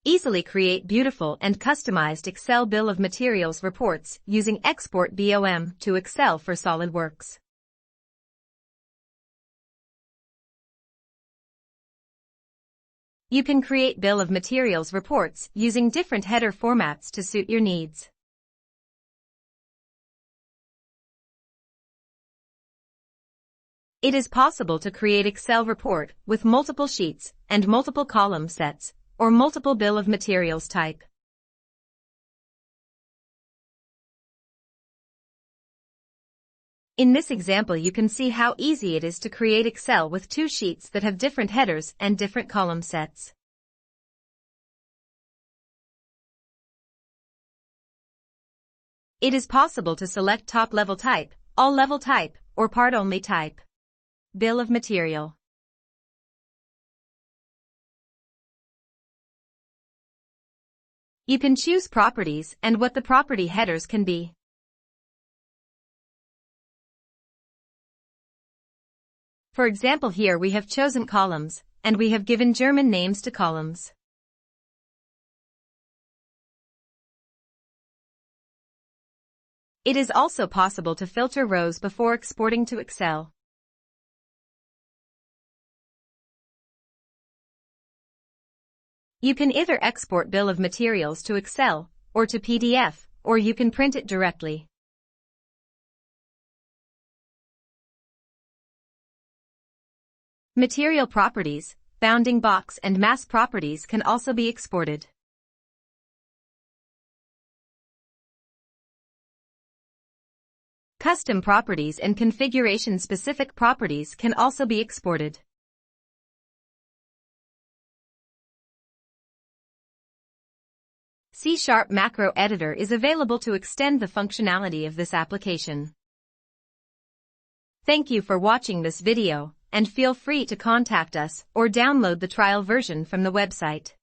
Easily create beautiful and customized Excel bill of materials reports using Export BOM to Excel for SOLIDWORKS. You can create bill of materials reports using different header formats to suit your needs. It is possible to create Excel report with multiple sheets and multiple column sets, or multiple bill of materials type. In this example, you can see how easy it is to create Excel with two sheets that have different headers and different column sets. It is possible to select top-level type, all-level type, or part-only type. Bill of material. You can choose properties and what the property headers can be. For example, here we have chosen columns, and we have given German names to columns. It is also possible to filter rows before exporting to Excel. You can either export bill of materials to Excel, or to PDF, or you can print it directly. Material properties, bounding box and mass properties can also be exported. Custom properties and configuration-specific properties can also be exported. C# Macro Editor is available to extend the functionality of this application. Thank you for watching this video, and feel free to contact us or download the trial version from the website.